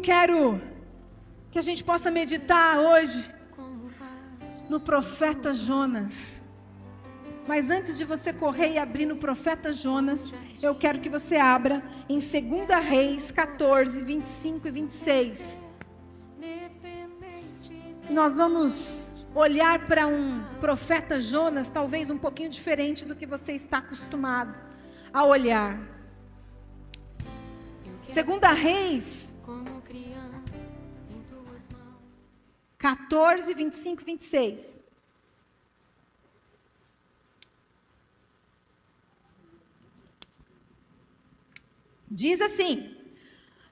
quero que a gente possa meditar hoje no profeta Jonas. Mas antes de você correr e abrir no profeta Jonas, eu quero que você abra em 2 Reis 14, 25 e 26. Nós vamos olhar para um profeta Jonas, talvez um pouquinho diferente do que você está acostumado a olhar. 2 Reis 14, 25 e 26. Diz assim: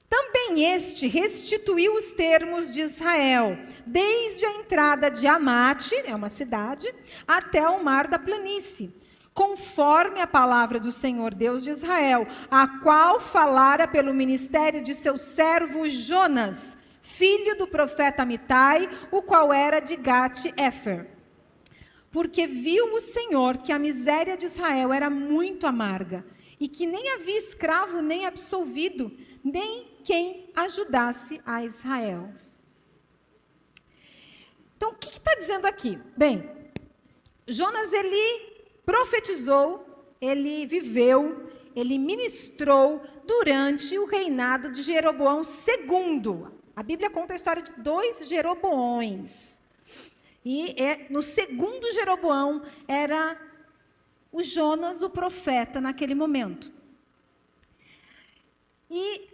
também este restituiu os termos de Israel, desde a entrada de Amate, é uma cidade, até o mar da planície, conforme a palavra do Senhor Deus de Israel, a qual falara pelo ministério de seu servo Jonas, filho do profeta Amitai, o qual era de Gat-Éfer. Porque viu o Senhor que a miséria de Israel era muito amarga, e que nem havia escravo nem absolvido, nem quem ajudasse a Israel. Então, o que está dizendo aqui? Bem, Jonas, ele profetizou, ele viveu, ele ministrou durante o reinado de Jeroboão II. A Bíblia conta a história de 2 Jeroboões. E no segundo Jeroboão era o Jonas, o profeta, naquele momento. E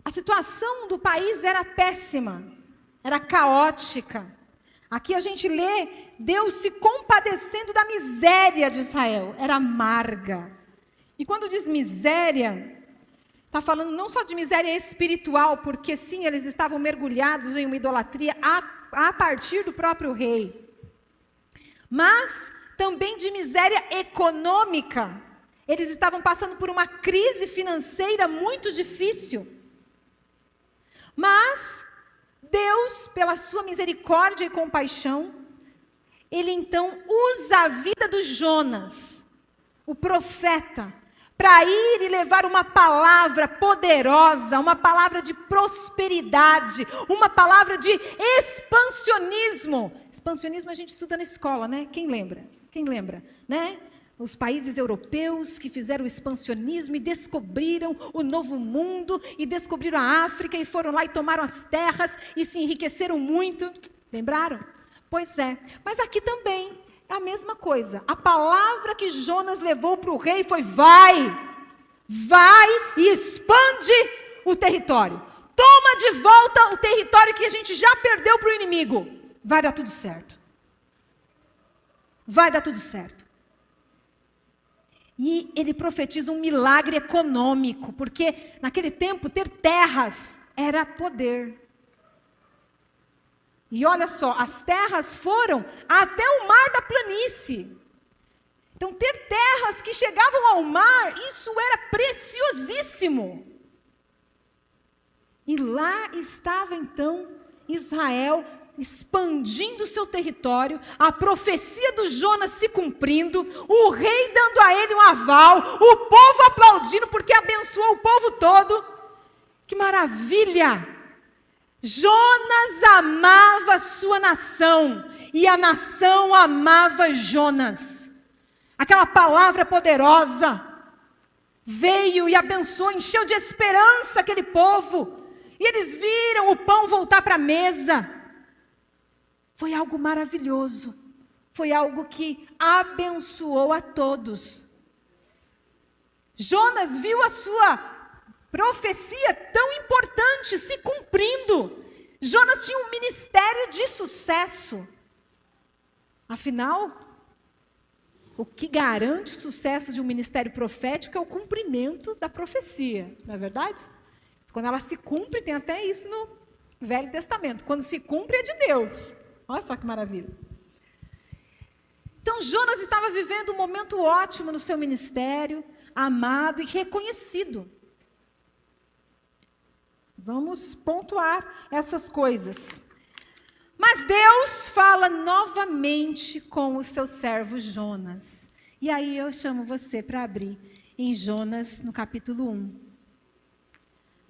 a situação do país era péssima, era caótica. Aqui a gente lê Deus se compadecendo da miséria de Israel, era amarga. E quando diz miséria, está falando não só de miséria espiritual, porque sim, eles estavam mergulhados em uma idolatria a partir do próprio rei, mas também de miséria econômica. Eles estavam passando por uma crise financeira muito difícil. Mas Deus, pela sua misericórdia e compaixão, Ele então usa a vida do Jonas, o profeta, para ir e levar uma palavra poderosa, uma palavra de prosperidade, uma palavra de expansionismo. Expansionismo a gente estuda na escola, né? Quem lembra? Quem lembra, né? Os países europeus que fizeram o expansionismo e descobriram o novo mundo, e descobriram a África, e foram lá e tomaram as terras, e se enriqueceram muito. Lembraram? Pois é. Mas aqui também é a mesma coisa. A palavra que Jonas levou para o rei foi: vai e expande o território. Toma de volta o território que a gente já perdeu para o inimigo. Vai dar tudo certo. Vai dar tudo certo. E ele profetiza um milagre econômico, porque naquele tempo ter terras era poder. E olha só, as terras foram até o mar da planície. Então ter terras que chegavam ao mar, isso era preciosíssimo. E lá estava então Israel expandindo o seu território, a profecia do Jonas se cumprindo, o rei dando a ele um aval, o povo aplaudindo porque abençoou o povo todo. Que maravilha! Jonas amava a sua nação e a nação amava Jonas. Aquela palavra poderosa veio e abençoou, encheu de esperança aquele povo, e eles viram o pão voltar para a mesa. Foi algo maravilhoso, foi algo que abençoou a todos. Jonas viu a sua profecia tão importante se cumprindo. Jonas tinha um ministério de sucesso. Afinal, o que garante o sucesso de um ministério profético é o cumprimento da profecia, não é verdade? Quando ela se cumpre, tem até isso no Velho Testamento. Quando se cumpre, é de Deus. Olha só que maravilha. Então Jonas estava vivendo um momento ótimo no seu ministério, amado e reconhecido. Vamos pontuar essas coisas. Mas Deus fala novamente com o seu servo Jonas. E aí eu chamo você para abrir em Jonas, no capítulo 1.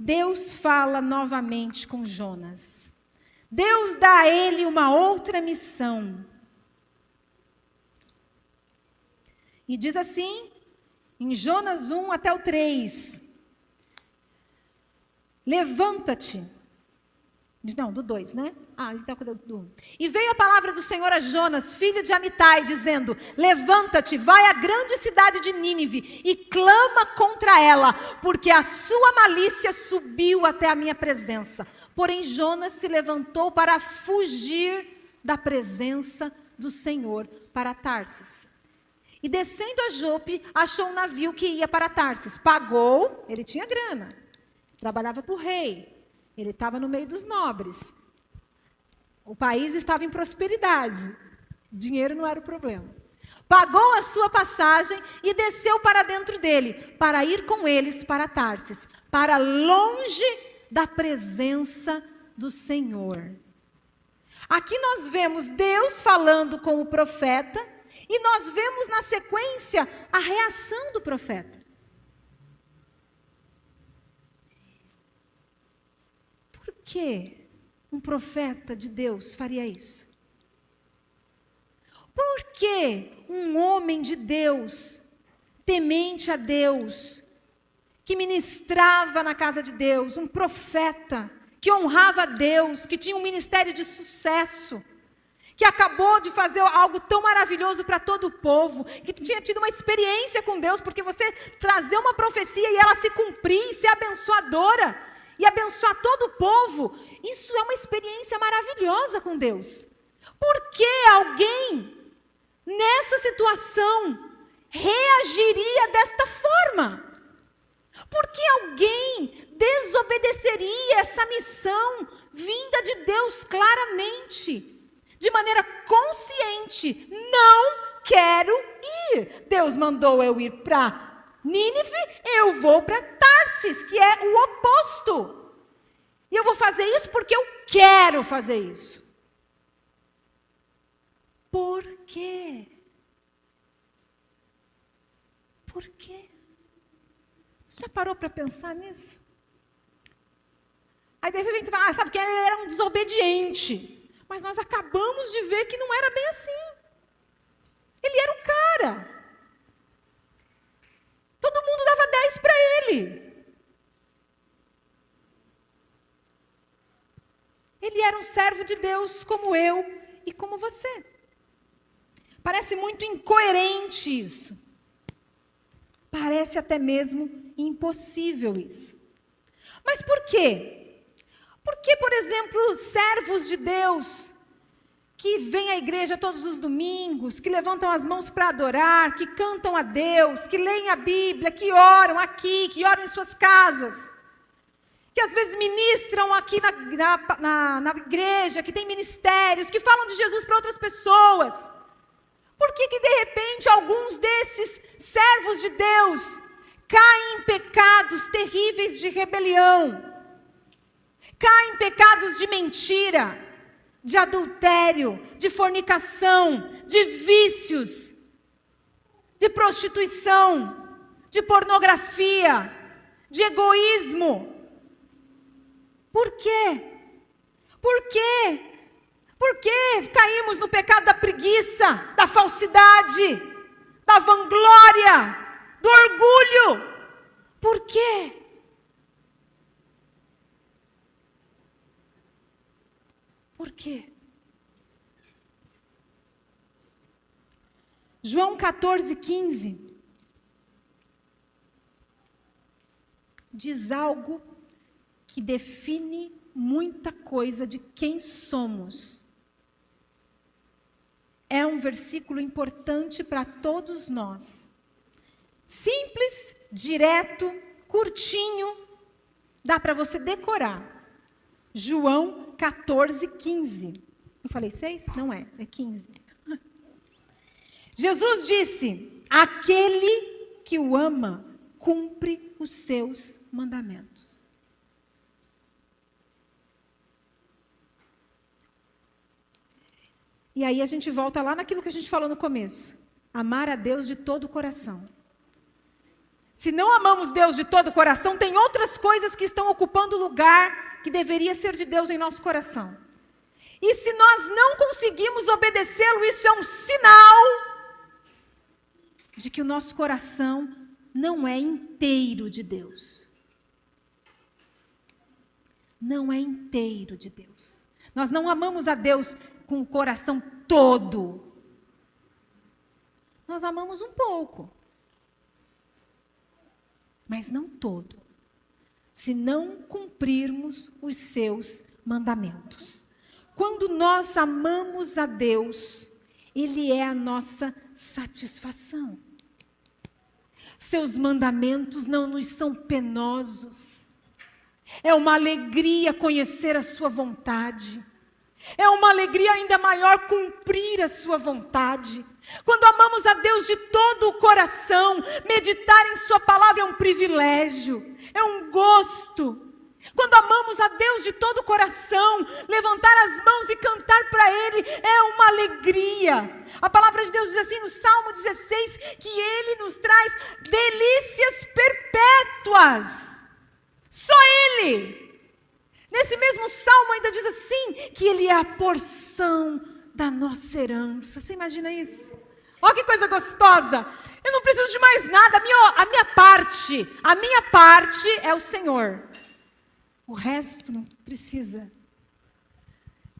Deus fala novamente com Jonas. Deus dá a ele uma outra missão. E diz assim, em Jonas 1 até o 3. Levanta-te. Não, do 2, né? Ele está com o do 1. E veio a palavra do Senhor a Jonas, filho de Amitai, dizendo: levanta-te, vai à grande cidade de Nínive e clama contra ela, porque a sua malícia subiu até a minha presença. Porém Jonas se levantou para fugir da presença do Senhor para Tarsis. E descendo a Jope, achou um navio que ia para Tarsis. Pagou, ele tinha grana, trabalhava para o rei. Ele estava no meio dos nobres. O país estava em prosperidade. Dinheiro não era o problema. Pagou a sua passagem e desceu para dentro dele, para ir com eles para Tarsis, para longe da presença do Senhor. Aqui nós vemos Deus falando com o profeta e nós vemos na sequência a reação do profeta. Por que um profeta de Deus faria isso? Por que um homem de Deus, temente a Deus, que ministrava na casa de Deus, um profeta, que honrava a Deus, que tinha um ministério de sucesso, que acabou de fazer algo tão maravilhoso para todo o povo, que tinha tido uma experiência com Deus, porque você trazer uma profecia e ela se cumprir e ser abençoadora, e abençoar todo o povo, isso é uma experiência maravilhosa com Deus. Por que alguém, nessa situação, reagiria desta forma? Por que alguém desobedeceria essa missão vinda de Deus claramente, de maneira consciente? Não quero ir. Deus mandou eu ir para Nínive, eu vou para Tarsis, que é o oposto. E eu vou fazer isso porque eu quero fazer isso. Por quê? Por quê? Você já parou para pensar nisso? Aí de repente fala, sabe que ele era um desobediente. Mas nós acabamos de ver que não era bem assim. Ele era o cara. Todo mundo dava 10 para ele. Ele era um servo de Deus como eu e como você. Parece muito incoerente isso. Parece até mesmo impossível isso. Mas por quê? Porque, por exemplo, os servos de Deus que vêm à igreja todos os domingos, que levantam as mãos para adorar, que cantam a Deus, que leem a Bíblia, que oram aqui, que oram em suas casas, que às vezes ministram aqui na igreja, que tem ministérios, que falam de Jesus para outras pessoas. Por que de repente alguns desses servos de Deus caem em pecados terríveis de rebelião, caem em pecados de mentira, de adultério, de fornicação, de vícios, de prostituição, de pornografia, de egoísmo? Por quê? Por quê? Por que caímos no pecado da preguiça, da falsidade, da vanglória, do orgulho? Por quê? Por quê? João 14:15 diz algo que define muita coisa de quem somos. É um versículo importante para todos nós. Simples, direto, curtinho, dá para você decorar. João 14:15. Eu falei 6? Não é 15. Jesus disse: aquele que o ama, cumpre os seus mandamentos. E aí a gente volta lá naquilo que a gente falou no começo. Amar a Deus de todo o coração. se não amamos Deus de todo o coração, tem outras coisas que estão ocupando o lugar que deveria ser de Deus em nosso coração. E se nós não conseguimos obedecê-lo, isso é um sinal de que o nosso coração não é inteiro de Deus. Não é inteiro de Deus. Nós não amamos a Deus com o coração todo. Nós amamos um pouco. Mas não todo. Se não cumprirmos os seus mandamentos. Quando nós amamos a Deus, Ele é a nossa satisfação. Seus mandamentos não nos são penosos. É uma alegria conhecer a sua vontade. É uma alegria ainda maior cumprir a sua vontade. Quando amamos a Deus de todo o coração, meditar em sua palavra é um privilégio, é um gosto. Quando amamos a Deus de todo o coração, levantar as mãos e cantar para Ele é uma alegria. A palavra de Deus diz assim no Salmo 16, que Ele nos traz delícias perpétuas. Só Ele. Nesse mesmo Salmo ainda diz assim, que Ele é a porção da nossa herança. Você imagina isso? Olha que coisa gostosa. Eu não preciso de mais nada, a minha parte é o Senhor. O resto não precisa.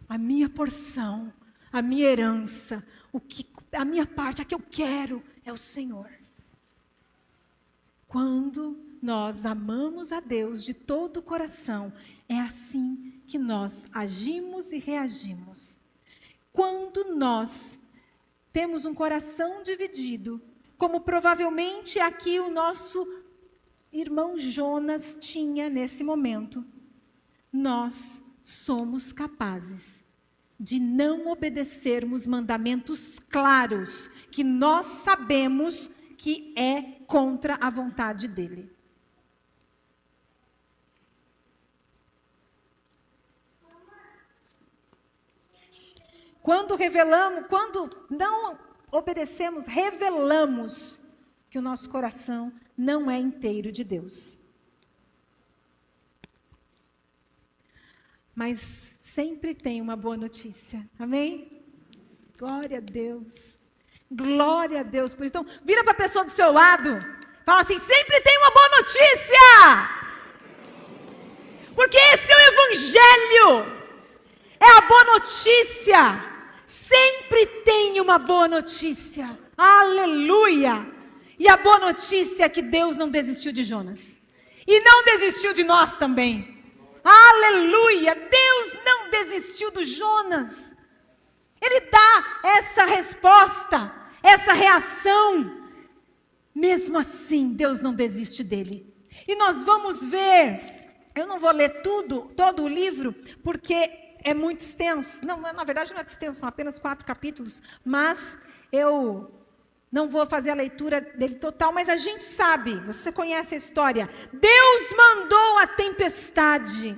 A minha porção, a minha herança, a minha parte, a que eu quero é o Senhor. Quando nós amamos a Deus de todo o coração, é assim que nós agimos e reagimos. Quando nós temos um coração dividido, como provavelmente aqui o nosso irmão Jonas tinha nesse momento, nós somos capazes de não obedecermos mandamentos claros, que nós sabemos que é contra a vontade dele. Quando não obedecemos, revelamos que o nosso coração não é inteiro de Deus. Mas sempre tem uma boa notícia, amém? Glória a Deus, glória a Deus. Por isso, então, vira para a pessoa do seu lado, fala assim, sempre tem uma boa notícia! Porque esse é o Evangelho, é a boa notícia. Sempre tem uma boa notícia, aleluia! E a boa notícia é que Deus não desistiu de Jonas, e não desistiu de nós também. Aleluia! Deus não desistiu do Jonas. Ele dá essa resposta, essa reação. Mesmo assim, Deus não desiste dele. E nós vamos ver, eu não vou ler todo o livro, porque é muito extenso. Não, na verdade não é extenso, são apenas 4 capítulos. Mas eu não vou fazer a leitura dele total, mas a gente sabe, você conhece a história. Deus mandou a tempestade.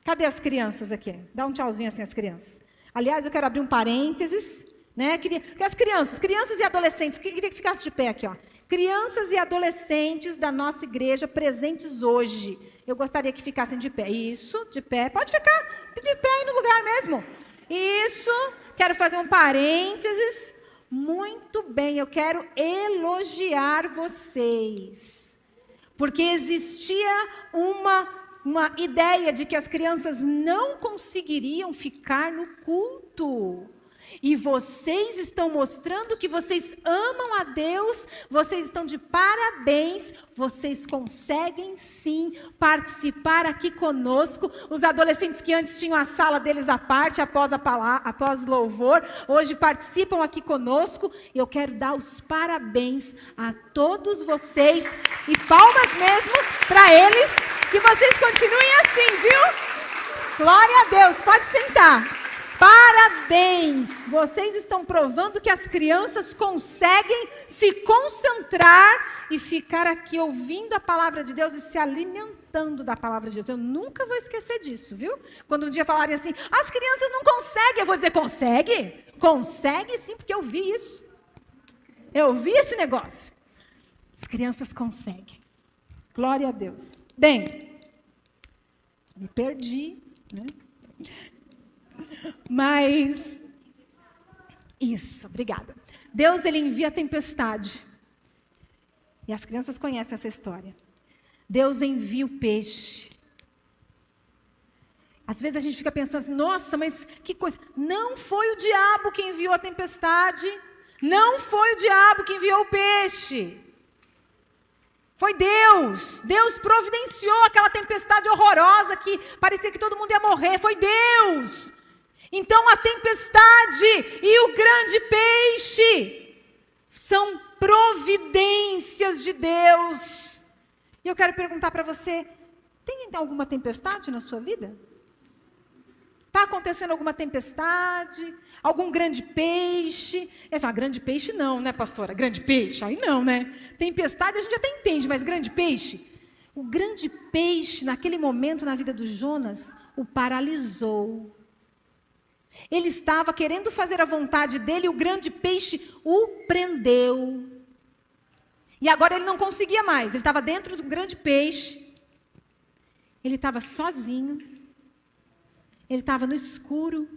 Cadê as crianças aqui? Dá um tchauzinho assim às crianças. Aliás, eu quero abrir um parênteses, né? As crianças e adolescentes, queria que ficasse de pé aqui, ó. Crianças e adolescentes da nossa igreja presentes hoje. Eu gostaria que ficassem de pé. Isso, de pé. Pode ficar de pé aí no lugar mesmo. Isso, quero fazer um parênteses. Muito bem, eu quero elogiar vocês. Porque existia uma ideia de que as crianças não conseguiriam ficar no culto. E vocês estão mostrando que vocês amam a Deus, vocês estão de parabéns, vocês conseguem sim participar aqui conosco. Os adolescentes que antes tinham a sala deles à parte, após o louvor, hoje participam aqui conosco. Eu quero dar os parabéns a todos vocês e palmas mesmo para eles, que vocês continuem assim, viu? Glória a Deus, pode sentar. Parabéns! Vocês estão provando que as crianças conseguem se concentrar e ficar aqui ouvindo a palavra de Deus e se alimentando da palavra de Deus. Eu nunca vou esquecer disso, viu? Quando um dia falarem assim, as crianças não conseguem, eu vou dizer, consegue? Consegue sim, porque eu vi isso. Eu vi esse negócio. As crianças conseguem. Glória a Deus. Bem, me perdi, né? Mas, isso, obrigada. Deus, ele envia a tempestade. E as crianças conhecem essa história. Deus envia o peixe. Às vezes a gente fica pensando assim, nossa, mas que coisa. Não foi o diabo que enviou a tempestade. Não foi o diabo que enviou o peixe. Foi Deus. Deus providenciou aquela tempestade horrorosa que parecia que todo mundo ia morrer. Foi Deus. Então a tempestade e o grande peixe são providências de Deus. E eu quero perguntar para você, tem alguma tempestade na sua vida? Está acontecendo alguma tempestade? Algum grande peixe? Grande peixe não, né, pastora? Grande peixe? Aí não, né? Tempestade a gente até entende, mas grande peixe? O grande peixe, naquele momento na vida do Jonas, o paralisou. Ele estava querendo fazer a vontade dele, e o grande peixe o prendeu. E agora ele não conseguia mais, ele estava dentro do grande peixe. Ele estava sozinho. Ele estava no escuro.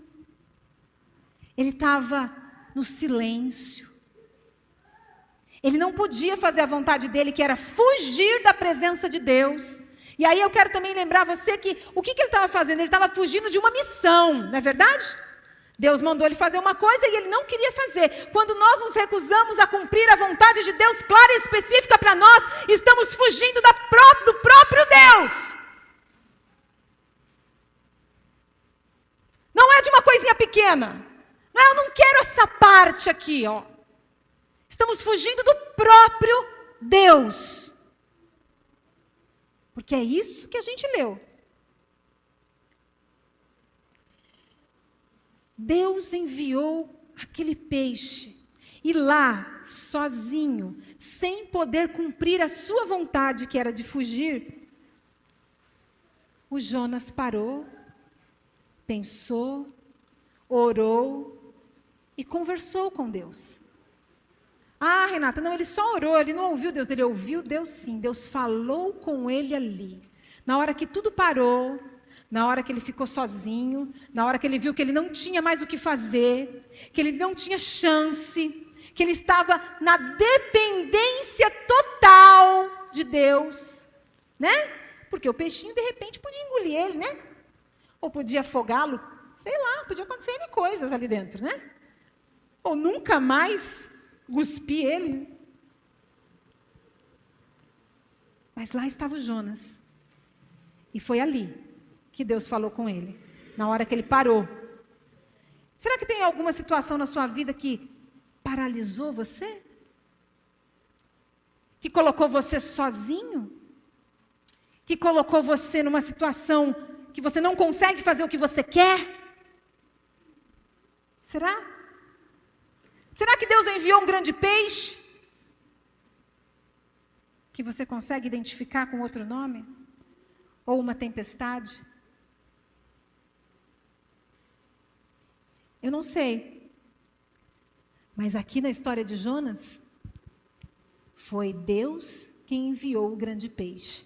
Ele estava no silêncio. Ele não podia fazer a vontade dele, que era fugir da presença de Deus. E aí eu quero também lembrar você que, o que ele estava fazendo? Ele estava fugindo de uma missão, não é verdade? Deus mandou ele fazer uma coisa e ele não queria fazer. Quando nós nos recusamos a cumprir a vontade de Deus clara e específica para nós, estamos fugindo do próprio Deus. Não é de uma coisinha pequena. Não, eu não quero essa parte aqui, ó. Estamos fugindo do próprio Deus. Porque é isso que a gente leu. Deus enviou aquele peixe. E lá, sozinho, sem poder cumprir a sua vontade, que era de fugir, o Jonas parou, pensou, orou e conversou com Deus. Ah, Renata, não, ele só orou, ele não ouviu Deus. Ele ouviu Deus sim, Deus falou com ele ali. Na hora que tudo parou, na hora que ele ficou sozinho, na hora que ele viu que ele não tinha mais o que fazer, que ele não tinha chance, que ele estava na dependência total de Deus, né? Porque o peixinho, de repente, podia engolir ele, né? Ou podia afogá-lo, sei lá, podia acontecer N coisas ali dentro, né? Ou nunca mais cuspir ele. Mas lá estava o Jonas. E foi ali que Deus falou com ele, na hora que ele parou. Será que tem alguma situação na sua vida que paralisou você? Que colocou você sozinho? Que colocou você numa situação que você não consegue fazer o que você quer? Será? Será que Deus enviou um grande peixe? Que você consegue identificar com outro nome? Ou uma tempestade? Eu não sei. Mas aqui na história de Jonas, foi Deus quem enviou o grande peixe.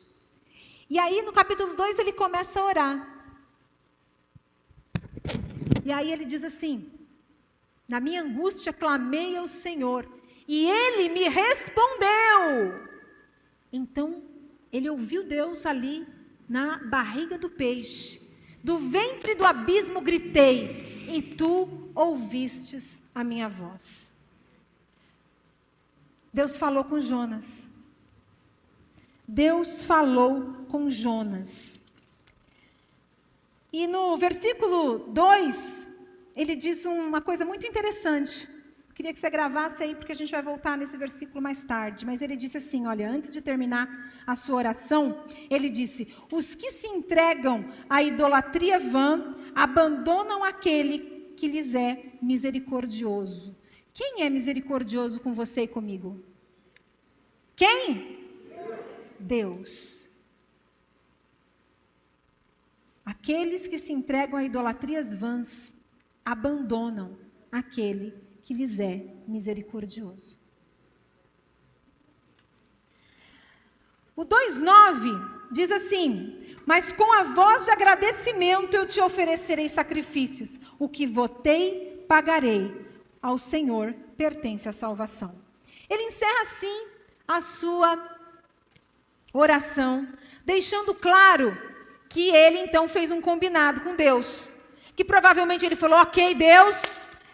E aí no capítulo 2 ele começa a orar. E aí ele diz assim: na minha angústia clamei ao Senhor, e Ele me respondeu. Então, ele ouviu Deus ali na barriga do peixe. Do ventre do abismo gritei, e tu ouvistes a minha voz. Deus falou com Jonas. Deus falou com Jonas. E no versículo 2, ele diz uma coisa muito interessante. Queria que você gravasse aí, porque a gente vai voltar nesse versículo mais tarde. Mas ele disse assim, olha, antes de terminar a sua oração, ele disse: os que se entregam à idolatria vã, abandonam aquele que lhes é misericordioso. Quem é misericordioso com você e comigo? Quem? Deus. Aqueles que se entregam a idolatrias vãs, abandonam aquele que lhes é misericordioso. O 2:9 diz assim: mas com a voz de agradecimento eu te oferecerei sacrifícios. O que votei, pagarei. Ao Senhor pertence a salvação. Ele encerra assim a sua oração, deixando claro que ele então fez um combinado com Deus. Que provavelmente ele falou: ok, Deus,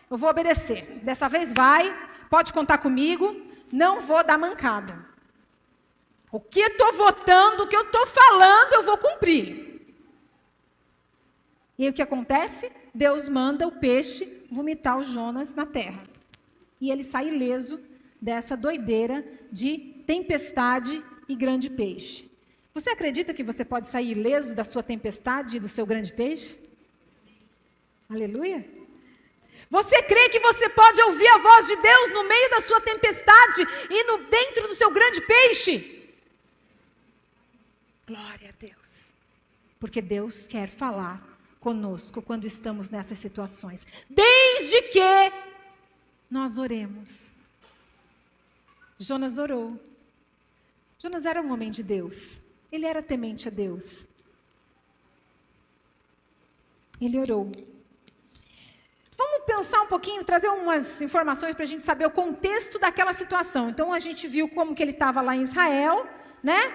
eu vou obedecer. Dessa vez vai, pode contar comigo, não vou dar mancada. O que eu estou votando, o que eu estou falando, eu vou cumprir. E aí o que acontece? Deus manda o peixe vomitar o Jonas na terra. E ele sai ileso dessa doideira de tempestade e grande peixe. Você acredita que você pode sair ileso da sua tempestade e do seu grande peixe? Aleluia! Você crê que você pode ouvir a voz de Deus no meio da sua tempestade e dentro do seu grande peixe? Glória a Deus. Porque Deus quer falar conosco quando estamos nessas situações. Desde que nós oremos. Jonas orou. Jonas era um homem de Deus. Ele era temente a Deus. Ele orou. Vamos pensar um pouquinho, trazer umas informações para a gente saber o contexto daquela situação. Então, a gente viu como que ele estava lá em Israel, né?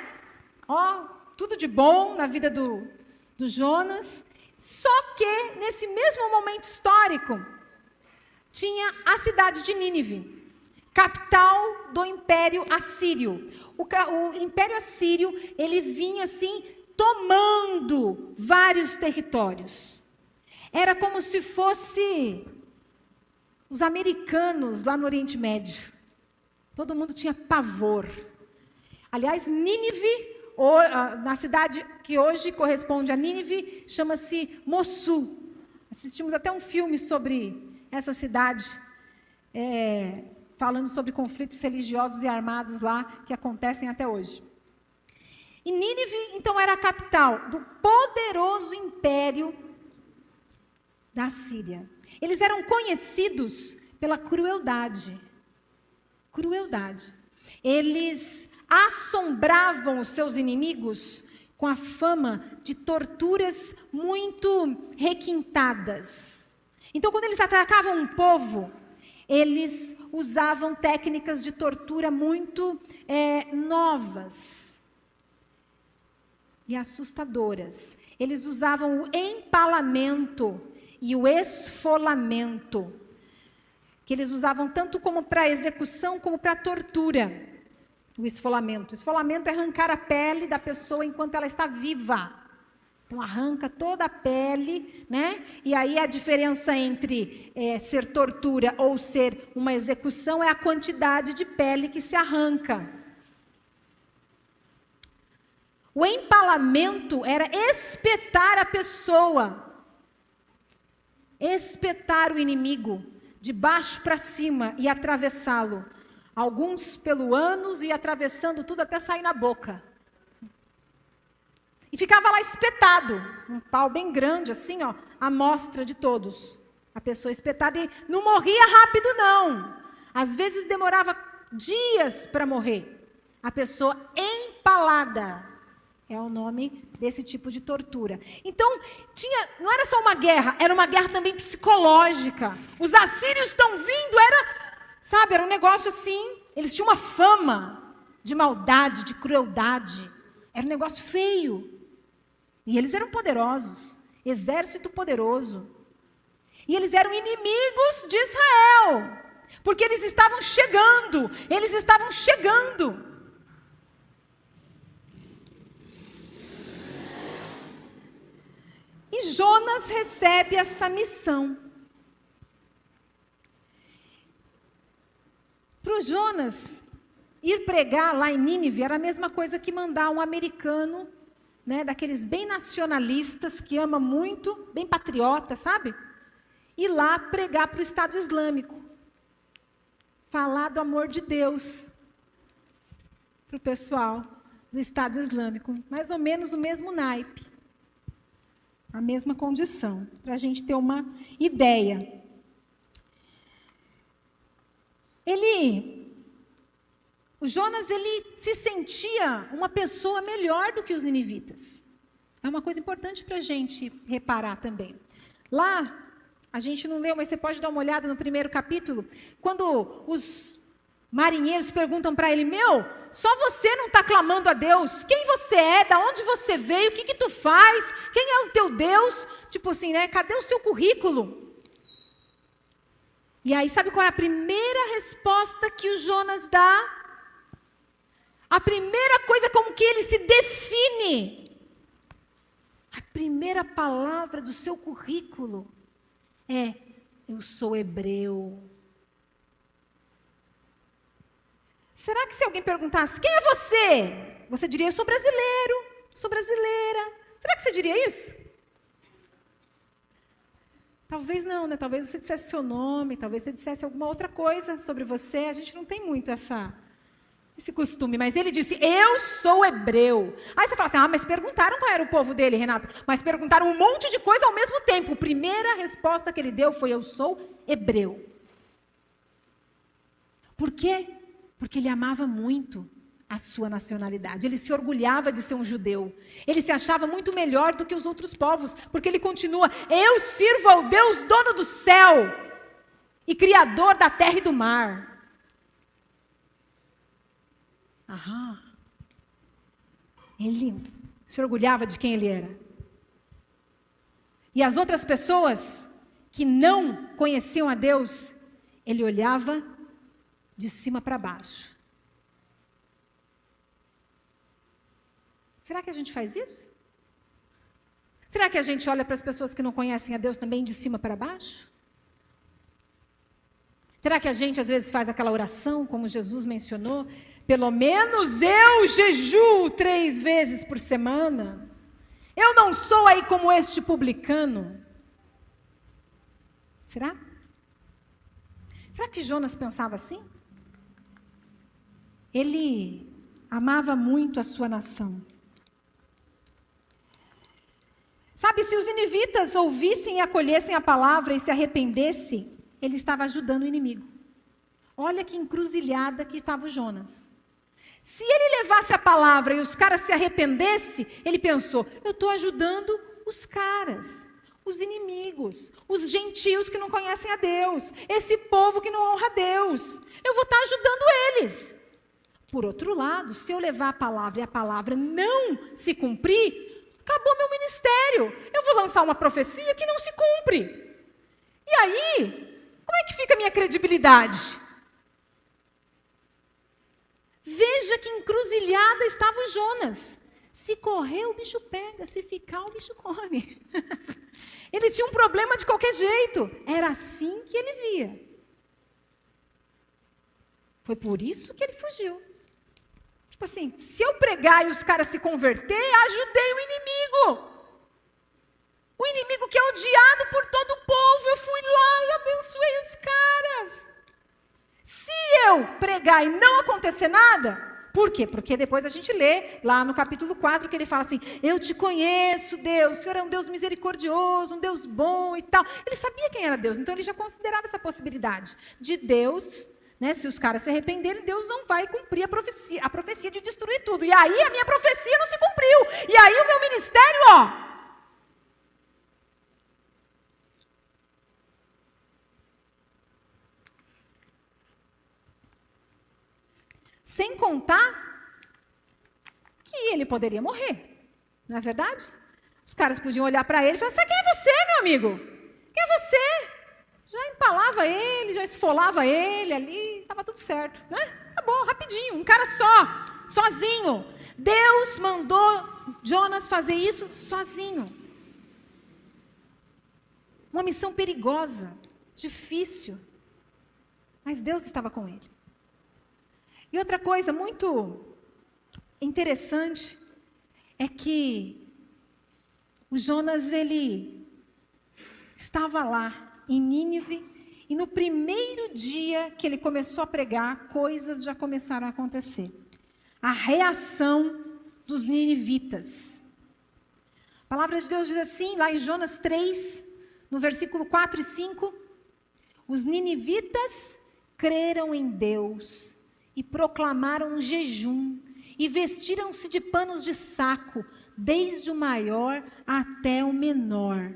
Ó, tudo de bom na vida do Jonas. Só que, nesse mesmo momento histórico, tinha a cidade de Nínive, capital do Império Assírio. O Império Assírio, ele vinha assim, tomando vários territórios. Era como se fosse os americanos lá no Oriente Médio. Todo mundo tinha pavor. Aliás, Nínive, na cidade que hoje corresponde a Nínive, chama-se Mossul. Assistimos até um filme sobre essa cidade, falando sobre conflitos religiosos e armados lá, que acontecem até hoje. E Nínive, então, era a capital do poderoso império da Síria. Eles eram conhecidos pela crueldade. Crueldade. Eles assombravam os seus inimigos com a fama de torturas muito requintadas. Então, quando eles atacavam um povo, eles usavam técnicas de tortura muito novas e assustadoras. Eles usavam o empalamento e o esfolamento, que eles usavam tanto como para execução como para tortura. O esfolamento. O esfolamento é arrancar a pele da pessoa enquanto ela está viva. Então, arranca toda a pele, né? E aí a diferença entre ser tortura ou ser uma execução é a quantidade de pele que se arranca. O empalamento era espetar a pessoa. Espetar o inimigo de baixo para cima e atravessá-lo. Alguns pelo ânus e atravessando tudo até sair na boca. E ficava lá espetado, um pau bem grande, assim, ó, a mostra de todos. A pessoa espetada e não morria rápido, não. Às vezes demorava dias para morrer. A pessoa empalada é o nome desse tipo de tortura. Então, não era só uma guerra, era uma guerra também psicológica. Os assírios estão vindo, era um negócio assim, eles tinham uma fama de maldade, de crueldade. Era um negócio feio. E eles eram poderosos, exército poderoso. E eles eram inimigos de Israel, porque eles estavam chegando. E Jonas recebe essa missão. Para o Jonas ir pregar lá em Nínive era a mesma coisa que mandar um americano, né, daqueles bem nacionalistas, que ama muito, bem patriota, sabe? Ir lá pregar para o Estado Islâmico. Falar do amor de Deus para o pessoal do Estado Islâmico. Mais ou menos o mesmo naipe. A mesma condição, para a gente ter uma ideia. o Jonas, ele se sentia uma pessoa melhor do que os ninivitas. É uma coisa importante para a gente reparar também. Lá, a gente não leu, mas você pode dar uma olhada no primeiro capítulo, quando os marinheiros perguntam para ele, só você não está clamando a Deus? Quem você é? Da onde você veio? O que tu faz? Quem é o teu Deus? Tipo assim, né? Cadê o seu currículo? E aí, sabe qual é a primeira resposta que o Jonas dá? A primeira coisa como que ele se define. A primeira palavra do seu currículo é, eu sou hebreu. Será que se alguém perguntasse, quem é você? Você diria, eu sou brasileiro, sou brasileira. Será que você diria isso? Talvez não, né? Talvez você dissesse seu nome, talvez você dissesse alguma outra coisa sobre você. A gente não tem muito esse costume, mas ele disse, eu sou hebreu. Aí você fala assim, mas perguntaram qual era o povo dele, Renata. Mas perguntaram um monte de coisa ao mesmo tempo. A primeira resposta que ele deu foi, eu sou hebreu. Por quê? Porque ele amava muito a sua nacionalidade. Ele se orgulhava de ser um judeu. Ele se achava muito melhor do que os outros povos, porque ele continua, eu sirvo ao Deus dono do céu e criador da terra e do mar. Ele se orgulhava de quem ele era. E as outras pessoas que não conheciam a Deus, ele olhava de cima para baixo. Será que a gente faz isso? Será que a gente olha para as pessoas que não conhecem a Deus também de cima para baixo? Será que a gente às vezes faz aquela oração, como Jesus mencionou? Pelo menos eu jejuo 3 vezes por semana. Eu não sou aí como este publicano. Será? Será que Jonas pensava assim? Ele amava muito a sua nação. Sabe, se os ninivitas ouvissem e acolhessem a palavra e se arrependessem, ele estava ajudando o inimigo. Olha que encruzilhada que estava o Jonas. Se ele levasse a palavra e os caras se arrependessem, ele pensou, eu estou ajudando os caras, os inimigos, os gentios que não conhecem a Deus, esse povo que não honra a Deus. Eu vou estar ajudando eles. Por outro lado, se eu levar a palavra e a palavra não se cumprir, acabou meu ministério. Eu vou lançar uma profecia que não se cumpre. E aí, como é que fica a minha credibilidade? Veja que encruzilhada estava o Jonas. Se correr, o bicho pega. Se ficar, o bicho come. Ele tinha um problema de qualquer jeito. Era assim que ele via. Foi por isso que ele fugiu. Tipo assim, se eu pregar e os caras se converter, ajudei o inimigo. O inimigo que é odiado por todo o povo. Eu fui lá e abençoei os caras. Se eu pregar e não acontecer nada, por quê? Porque depois a gente lê lá no capítulo 4 que ele fala assim, eu te conheço, Deus, o Senhor é um Deus misericordioso, um Deus bom e tal. Ele sabia quem era Deus, então ele já considerava essa possibilidade de Deus, né, se os caras se arrependerem, Deus não vai cumprir a profecia de destruir tudo. E aí a minha profecia não se cumpriu. E aí o meu ministério, sem contar que ele poderia morrer, não é verdade? Os caras podiam olhar para ele e falar, quem é você, meu amigo? Quem é você? Já empalava ele, já esfolava ele ali, estava tudo certo, né? Acabou, rapidinho, um cara só, sozinho. Deus mandou Jonas fazer isso sozinho. Uma missão perigosa, difícil, mas Deus estava com ele. E outra coisa muito interessante é que o Jonas, ele estava lá em Nínive e no primeiro dia que ele começou a pregar, coisas já começaram a acontecer. A reação dos ninivitas. A palavra de Deus diz assim, lá em Jonas 3, no versículo 4 e 5, os ninivitas creram em Deus e proclamaram um jejum, e vestiram-se de panos de saco, desde o maior até o menor.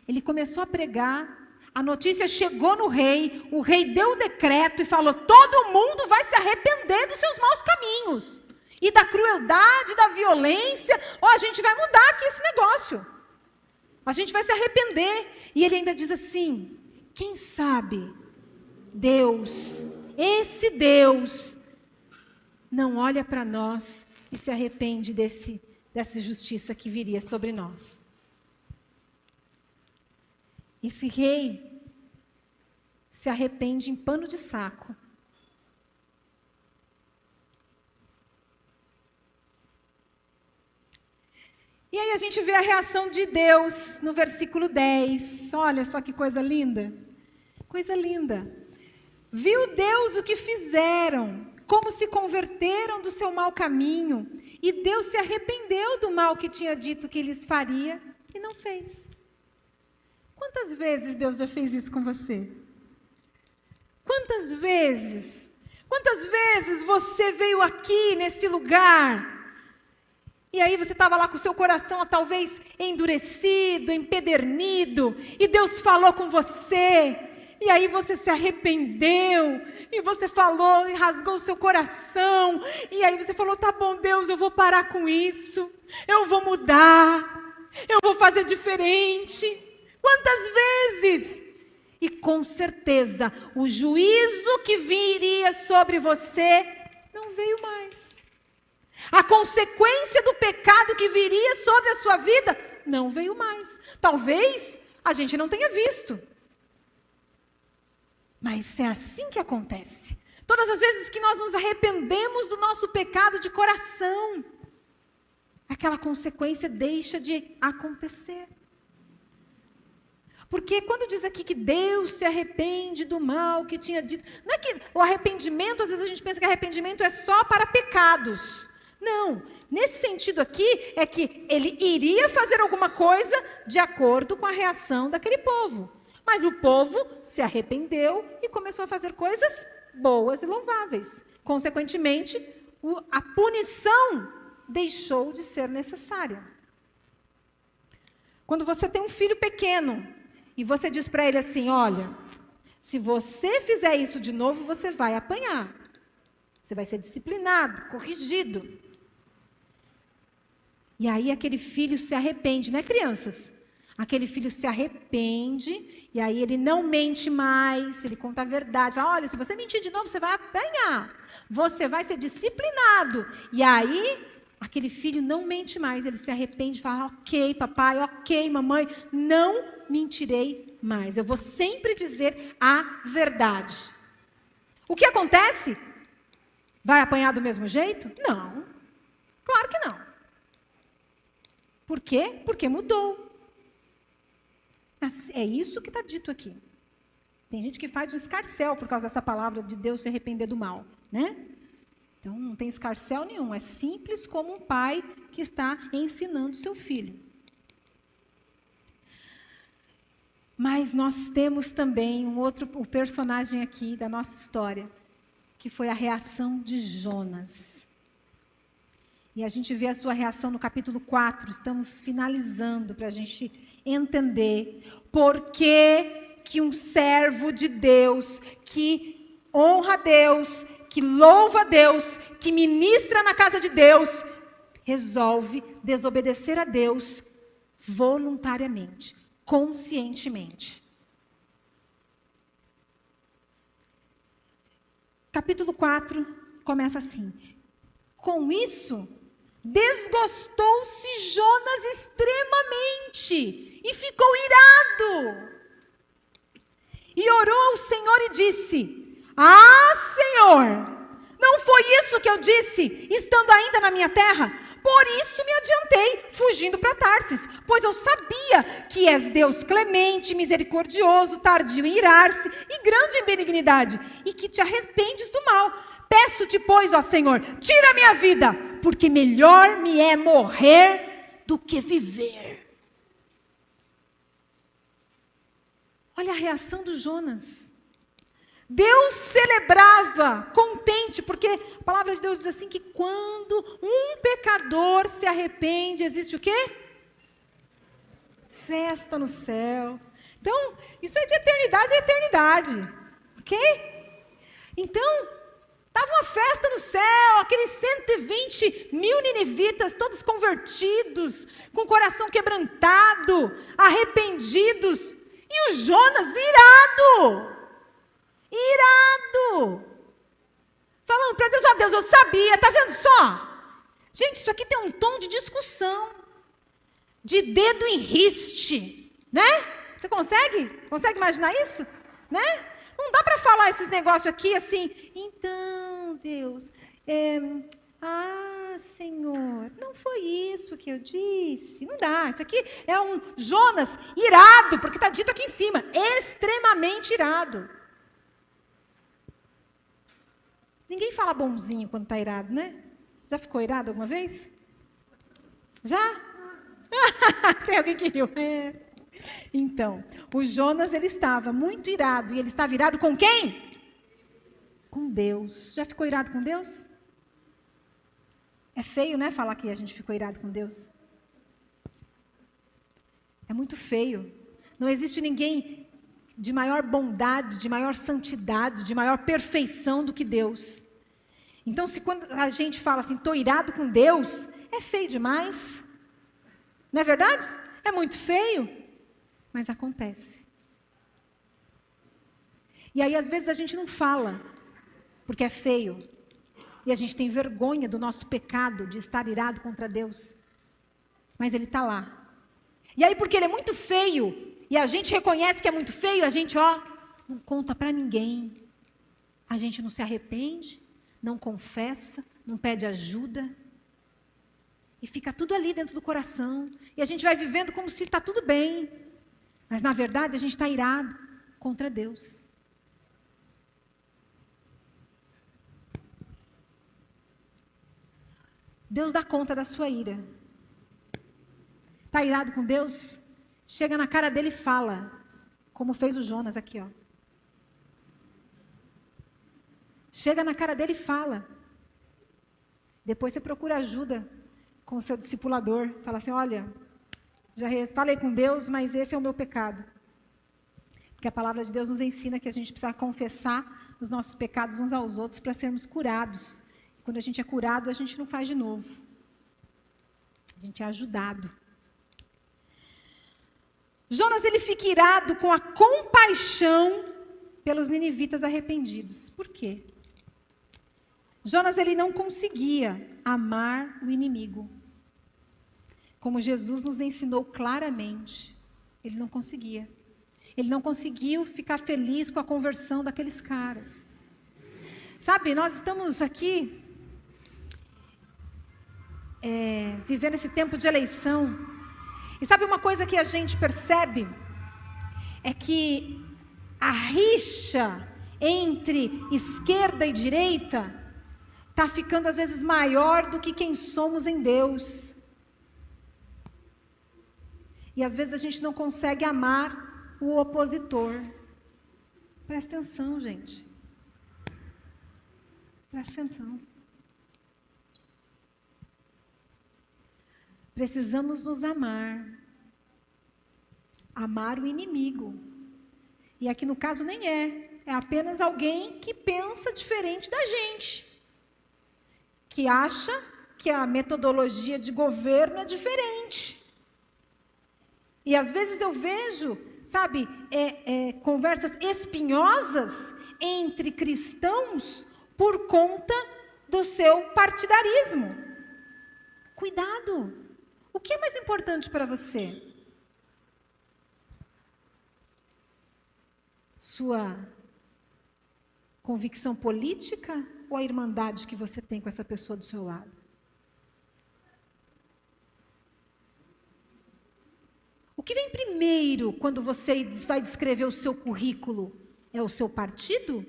Ele começou a pregar, a notícia chegou no rei, o rei deu o decreto e falou: todo mundo vai se arrepender dos seus maus caminhos, e da crueldade, da violência. A gente vai mudar aqui esse negócio, a gente vai se arrepender. E ele ainda diz assim: quem sabe Deus, esse Deus, não olha para nós e se arrepende dessa justiça que viria sobre nós. Esse rei se arrepende em pano de saco. E aí a gente vê a reação de Deus no versículo 10. Olha só que coisa linda. Coisa linda. Viu Deus o que fizeram, como se converteram do seu mau caminho, e Deus se arrependeu do mal que tinha dito que lhes faria, e não fez. Quantas vezes Deus já fez isso com você? Quantas vezes? Quantas vezes você veio aqui nesse lugar, e aí você estava lá com o seu coração talvez endurecido, empedernido, e Deus falou com você, e aí você se arrependeu, e você falou e rasgou o seu coração, e aí você falou: tá bom, Deus, eu vou parar com isso, eu vou mudar, eu vou fazer diferente. Quantas vezes? E com certeza, o juízo que viria sobre você não veio mais. A consequência do pecado que viria sobre a sua vida não veio mais. Talvez a gente não tenha visto. Mas é assim que acontece. Todas as vezes que nós nos arrependemos do nosso pecado de coração, aquela consequência deixa de acontecer. Porque quando diz aqui que Deus se arrepende do mal que tinha dito, não é que o arrependimento, às vezes a gente pensa que arrependimento é só para pecados. Não, nesse sentido aqui é que ele iria fazer alguma coisa de acordo com a reação daquele povo. Mas o povo se arrependeu e começou a fazer coisas boas e louváveis. Consequentemente, a punição deixou de ser necessária. Quando você tem um filho pequeno e você diz para ele assim: olha, se você fizer isso de novo, você vai apanhar. Você vai ser disciplinado, corrigido. E aí aquele filho se arrepende, né, crianças? Aquele filho se arrepende, e aí ele não mente mais, ele conta a verdade. Fala: olha, se você mentir de novo, você vai apanhar. Você vai ser disciplinado. E aí, aquele filho não mente mais, ele se arrepende e fala: ok, papai, ok, mamãe, não mentirei mais. Eu vou sempre dizer a verdade. O que acontece? Vai apanhar do mesmo jeito? Não. Claro que não. Por quê? Porque mudou. É isso que está dito aqui. Tem gente que faz um escarcéu por causa dessa palavra de Deus se arrepender do mal, né? Então, não tem escarcéu nenhum. É simples como um pai que está ensinando seu filho. Mas nós temos também o personagem aqui da nossa história, que foi a reação de Jonas. E a gente vê a sua reação no capítulo 4. Estamos finalizando para a gente entender por que um servo de Deus, que honra a Deus, que louva a Deus, que ministra na casa de Deus, resolve desobedecer a Deus voluntariamente, conscientemente. Capítulo 4 começa assim: com isso, desgostou-se Jonas extremamente e ficou irado. E orou ao Senhor e disse: ah, Senhor, não foi isso que eu disse, estando ainda na minha terra? Por isso me adiantei, fugindo para Tarsis, pois eu sabia que és Deus clemente, misericordioso, tardio em irar-se e grande em benignidade, e que te arrependes do mal. Peço-te, pois, ó Senhor, tira a minha vida, porque melhor me é morrer do que viver. Olha a reação do Jonas. Deus celebrava, contente, porque a palavra de Deus diz assim que quando um pecador se arrepende, existe o quê? Festa no céu. Então, isso é de eternidade a eternidade, ok? Então, estava uma festa no céu, aqueles 120 mil ninivitas, todos convertidos, com o coração quebrantado, arrependidos, e o Jonas irado, falando para Deus, ó Deus, eu sabia, tá vendo só? Gente, isso aqui tem um tom de discussão, de dedo em riste, né? Você consegue imaginar isso? Né? Não dá para falar esses negócios aqui assim, então, Deus, Senhor, não foi isso que eu disse. Não dá, isso aqui é um Jonas irado, porque está dito aqui em cima, extremamente irado. Ninguém fala bonzinho quando está irado, né? Já ficou irado alguma vez? Já? Tem alguém que riu. Então, o Jonas, ele estava muito irado. E ele estava irado com quem? Com Deus. Já ficou irado com Deus? É feio, né, falar que a gente ficou irado com Deus. É muito feio. Não existe ninguém de maior bondade, de maior santidade, de maior perfeição do que Deus. Então, se quando a gente fala assim, estou irado com Deus, é feio demais. Não é verdade? É muito feio, mas acontece. E aí, às vezes, a gente não fala, porque é feio. E a gente tem vergonha do nosso pecado, de estar irado contra Deus. Mas Ele está lá. E aí, porque Ele é muito feio, e a gente reconhece que é muito feio, a gente, não conta para ninguém. A gente não se arrepende, não confessa, não pede ajuda. E fica tudo ali dentro do coração. E a gente vai vivendo como se está tudo bem. Mas, na verdade, a gente está irado contra Deus. Deus dá conta da sua ira. Está irado com Deus? Chega na cara dele e fala. Como fez o Jonas aqui, ó. Chega na cara dele e fala. Depois você procura ajuda com o seu discipulador. Fala assim, olha, já falei com Deus, mas esse é o meu pecado. Porque a palavra de Deus nos ensina que a gente precisa confessar os nossos pecados uns aos outros para sermos curados. Quando a gente é curado, a gente não faz de novo. A gente é ajudado. Jonas, ele fica irado com a compaixão pelos ninivitas arrependidos. Por quê? Jonas, ele não conseguia amar o inimigo. Como Jesus nos ensinou claramente. Ele não conseguia. Ele não conseguiu ficar feliz com a conversão daqueles caras. Sabe, nós estamos aqui vivendo esse tempo de eleição. E sabe uma coisa que a gente percebe? É que a rixa entre esquerda e direita está ficando às vezes maior do que quem somos em Deus. E às vezes a gente não consegue amar o opositor. Presta atenção, gente. Presta atenção. Precisamos nos amar. Amar o inimigo. E aqui no caso nem é. É apenas alguém que pensa diferente da gente. Que acha que a metodologia de governo é diferente. E às vezes eu vejo, sabe, conversas espinhosas entre cristãos por conta do seu partidarismo. Cuidado! O que é mais importante para você? Sua convicção política ou a irmandade que você tem com essa pessoa do seu lado? O que vem primeiro quando você vai descrever o seu currículo? É o seu partido?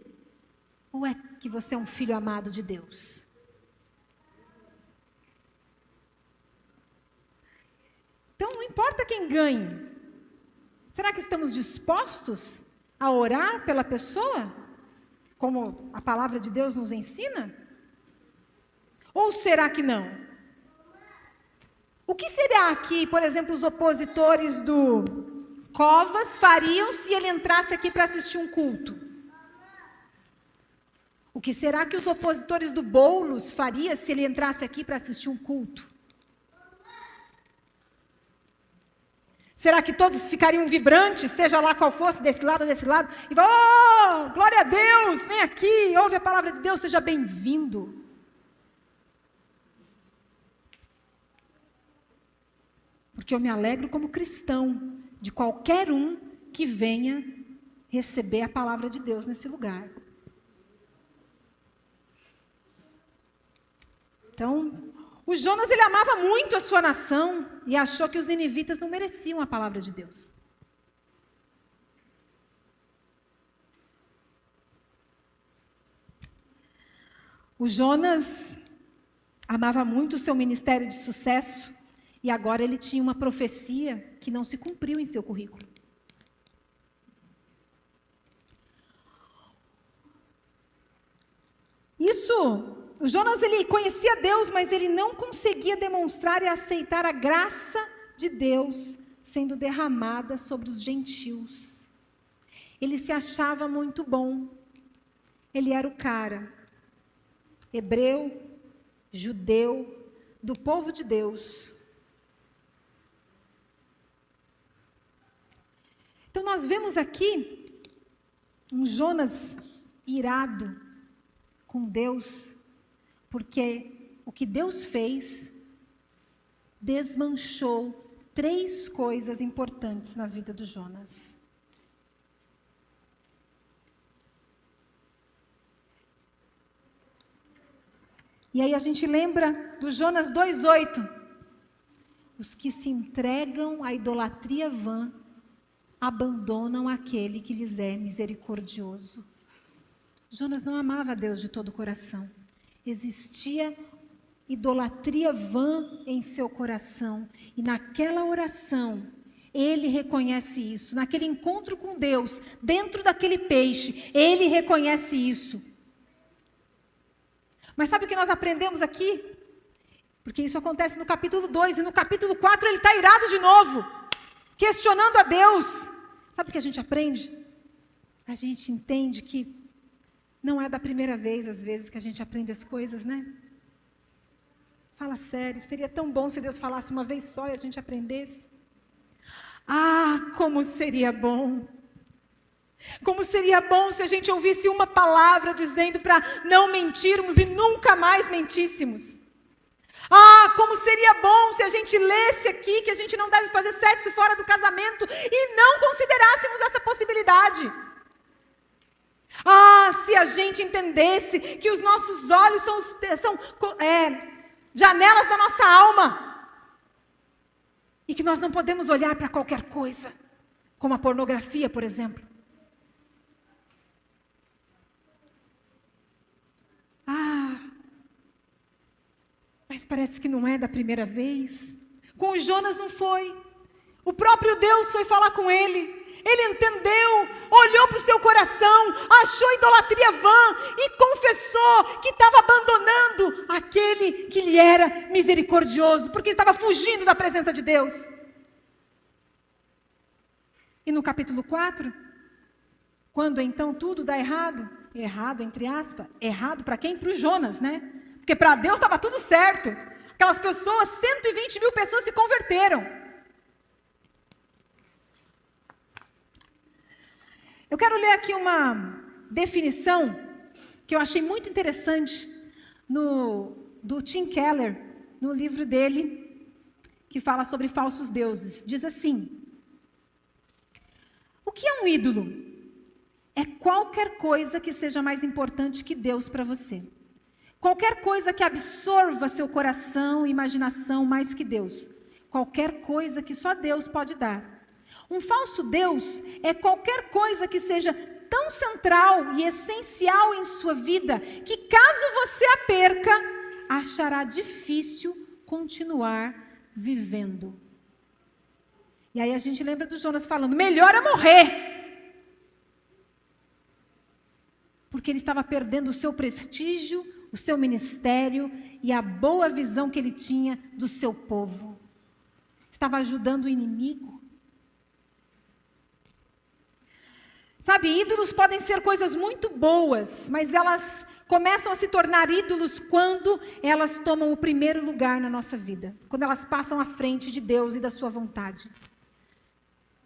Ou é que você é um filho amado de Deus? Então, não importa quem ganhe. Será que estamos dispostos a orar pela pessoa? como a palavra de Deus nos ensina? Ou será que não? O que será que, por exemplo, os opositores do Covas fariam se ele entrasse aqui para assistir um culto? O que será que os opositores do Boulos fariam se ele entrasse aqui para assistir um culto? Será que todos ficariam vibrantes, seja lá qual fosse, desse lado ou desse lado, e vão, oh, glória a Deus, vem aqui, ouve a palavra de Deus, seja bem-vindo. Porque eu me alegro como cristão de qualquer um que venha receber a palavra de Deus nesse lugar. Então, o Jonas, ele amava muito a sua nação e achou que os ninivitas não mereciam a palavra de Deus. O Jonas amava muito o seu ministério de sucesso e agora ele tinha uma profecia que não se cumpriu em seu currículo. O Jonas, ele conhecia Deus, mas ele não conseguia demonstrar e aceitar a graça de Deus sendo derramada sobre os gentios. Ele se achava muito bom. Ele era o cara, hebreu, judeu, do povo de Deus. Então nós vemos aqui um Jonas irado com Deus, porque o que Deus fez desmanchou 3 coisas importantes na vida do Jonas. E aí a gente lembra do Jonas 2:8. Os que se entregam à idolatria vã abandonam aquele que lhes é misericordioso. Jonas não amava a Deus de todo o coração. Existia idolatria vã em seu coração. E naquela oração, ele reconhece isso. Naquele encontro com Deus, dentro daquele peixe, ele reconhece isso. Mas sabe o que nós aprendemos aqui? Porque isso acontece no capítulo 2 e no capítulo 4 ele está irado de novo, questionando a Deus. Sabe o que a gente aprende? A gente entende que não é da primeira vez, às vezes, que a gente aprende as coisas, né? Fala sério, seria tão bom se Deus falasse uma vez só e a gente aprendesse. Ah, como seria bom! Como seria bom se a gente ouvisse uma palavra dizendo para não mentirmos e nunca mais mentíssemos. Ah, como seria bom se a gente lesse aqui que a gente não deve fazer sexo fora do casamento e não considerássemos essa possibilidade. Ah, se a gente entendesse que os nossos olhos são janelas da nossa alma e que nós não podemos olhar para qualquer coisa, como a pornografia, por exemplo. Ah, mas parece que não é da primeira vez. Com o Jonas não foi. O próprio Deus foi falar com ele. Ele entendeu, olhou para o seu coração, achou idolatria vã e confessou que estava abandonando aquele que lhe era misericordioso, porque estava fugindo da presença de Deus. E no capítulo 4, quando então tudo dá errado, entre aspas, errado para quem? Para o Jonas, né? Porque para Deus estava tudo certo. Aquelas pessoas, 120.000 pessoas se converteram. Eu quero ler aqui uma definição que eu achei muito interessante do Tim Keller, no livro dele, que fala sobre falsos deuses. Diz assim: o que é um ídolo? É qualquer coisa que seja mais importante que Deus para você. Qualquer coisa que absorva seu coração e imaginação mais que Deus. Qualquer coisa que só Deus pode dar. Um falso Deus é qualquer coisa que seja tão central e essencial em sua vida, que caso você a perca, achará difícil continuar vivendo. E aí a gente lembra do Jonas falando, melhor é morrer. porque ele estava perdendo o seu prestígio, o seu ministério e a boa visão que ele tinha do seu povo. Estava ajudando o inimigo. Sabe, ídolos podem ser coisas muito boas, mas elas começam a se tornar ídolos quando elas tomam o primeiro lugar na nossa vida. Quando elas passam à frente de Deus e da sua vontade.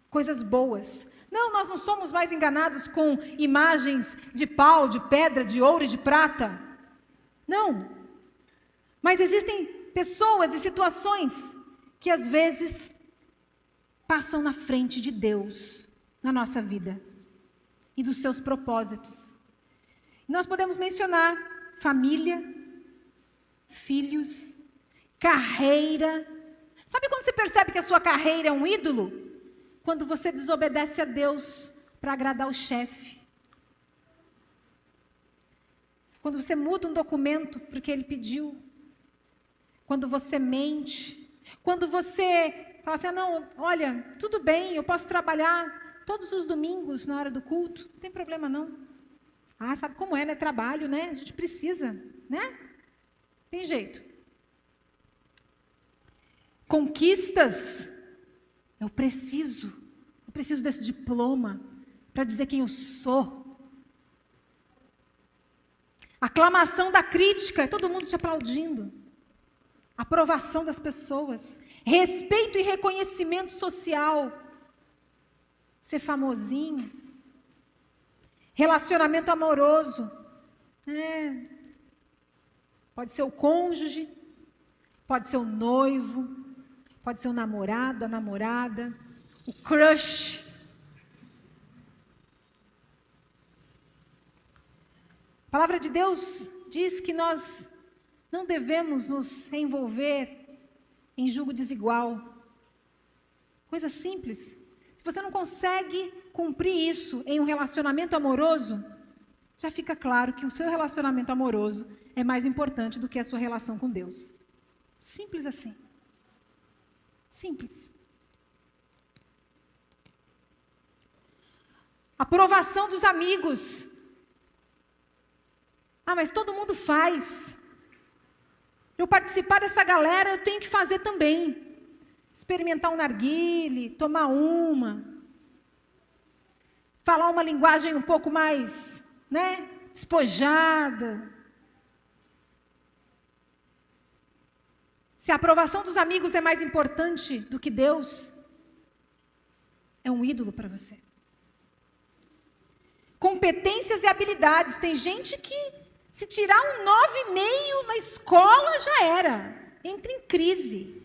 Coisas boas. Não, nós não somos mais enganados com imagens de pau, de pedra, de ouro e de prata. Não. Mas existem pessoas e situações que às vezes passam na frente de Deus na nossa vida e dos seus propósitos. Nós podemos mencionar família, filhos, carreira. Sabe quando você percebe que a sua carreira é um ídolo? Quando você desobedece a Deus para agradar o chefe. Quando você muda um documento porque ele pediu. Quando você mente. Quando você fala assim, não, olha, tudo bem, eu posso trabalhar todos os domingos na hora do culto. Não tem problema não. Ah, sabe como é, né? Trabalho, né? A gente precisa, né? Tem jeito. Conquistas. Eu preciso desse diploma para dizer quem eu sou. Aclamação da crítica, é todo mundo te aplaudindo. Aprovação das pessoas. Respeito e reconhecimento social. Ser famosinho. Relacionamento amoroso. Pode ser o cônjuge, pode ser o noivo, pode ser o namorado, a namorada, o crush. A palavra de Deus diz que nós não devemos nos envolver em julgo desigual. Coisa simples. Se você não consegue cumprir isso em um relacionamento amoroso, já fica claro que o seu relacionamento amoroso é mais importante do que a sua relação com Deus. Simples assim. Simples. Aprovação dos amigos. Ah, mas todo mundo faz. Eu participar dessa galera, eu tenho que fazer também. Experimentar um narguile, tomar uma. Falar uma linguagem um pouco mais, né, despojada. Se a aprovação dos amigos é mais importante do que Deus, é um ídolo para você. Competências e habilidades. Tem gente que, se tirar um 9,5 na escola, já era. Entra em crise.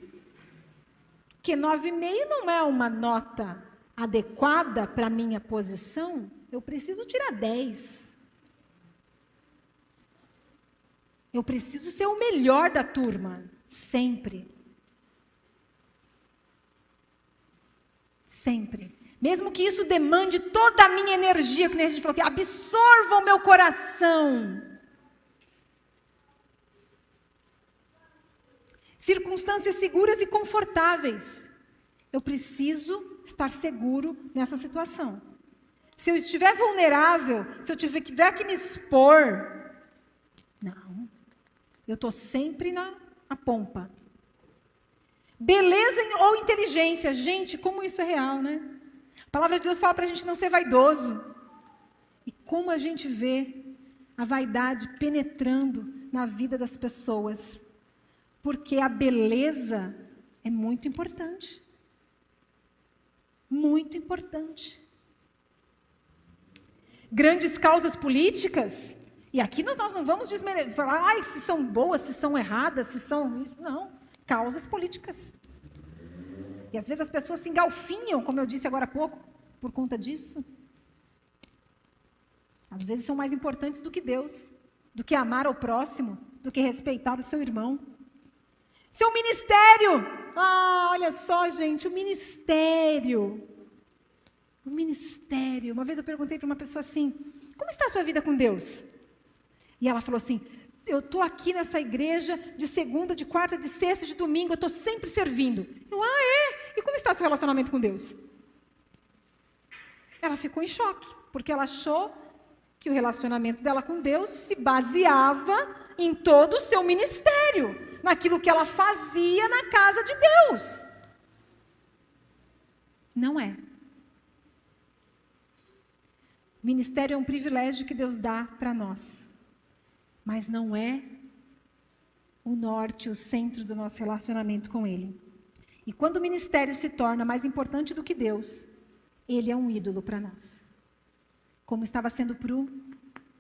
Porque 9,5 não é uma nota adequada para a minha posição. Eu preciso tirar 10. Eu preciso ser o melhor da turma. Sempre. Sempre. Mesmo que isso demande toda a minha energia, que nem a gente falou aqui, absorva o meu coração. Circunstâncias seguras e confortáveis. Eu preciso estar seguro nessa situação. Se eu estiver vulnerável, se eu tiver que me expor, não. Eu estou sempre na pompa. Beleza ou inteligência. Gente, como isso é real, né? A palavra de Deus fala para a gente não ser vaidoso. E como a gente vê a vaidade penetrando na vida das pessoas. Porque a beleza é muito importante. Muito importante. Grandes causas políticas. E aqui nós não vamos falar se são boas, se são erradas, se são isso. Não. Causas políticas. E às vezes as pessoas se engalfinham, como eu disse agora há pouco, por conta disso. Às vezes são mais importantes do que Deus, do que amar ao próximo, do que respeitar o seu irmão. Seu ministério. Olha só, gente, o ministério. O ministério. Uma vez eu perguntei para uma pessoa assim, como está a sua vida com Deus? E ela falou assim, eu estou aqui nessa igreja de segunda, de quarta, de sexta, de domingo, eu estou sempre servindo. Eu, é? E como está seu relacionamento com Deus? Ela ficou em choque, porque ela achou que o relacionamento dela com Deus se baseava em todo o seu ministério, naquilo que ela fazia na casa de Deus. Não é. Ministério é um privilégio que Deus dá para nós, mas não é o norte, o centro do nosso relacionamento com Ele. E quando o ministério se torna mais importante do que Deus, ele é um ídolo para nós. Como estava sendo para o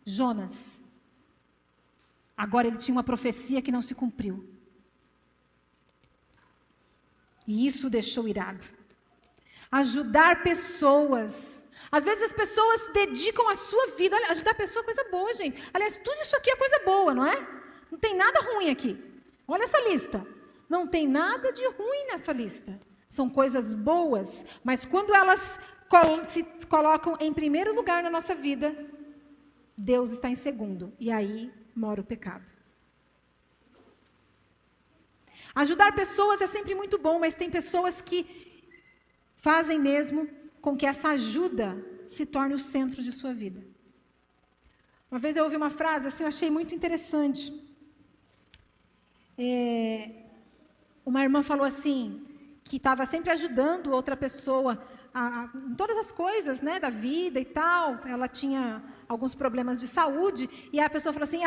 Jonas. Agora ele tinha uma profecia que não se cumpriu. E isso o deixou irado. Ajudar pessoas. Às vezes as pessoas dedicam a sua vida. Olha, ajudar a pessoa é coisa boa, gente. Aliás, tudo isso aqui é coisa boa, não é? Não tem nada ruim aqui. Olha essa lista. Não tem nada de ruim nessa lista. São coisas boas, mas quando elas se colocam em primeiro lugar na nossa vida, Deus está em segundo. E aí mora o pecado. Ajudar pessoas é sempre muito bom, mas tem pessoas que fazem mesmo com que essa ajuda se torne o centro de sua vida. Uma vez eu ouvi uma frase assim, eu achei muito interessante. Uma irmã falou assim, que estava sempre ajudando outra pessoa em todas as coisas, né, da vida e tal. Ela tinha alguns problemas de saúde, e a pessoa falou assim,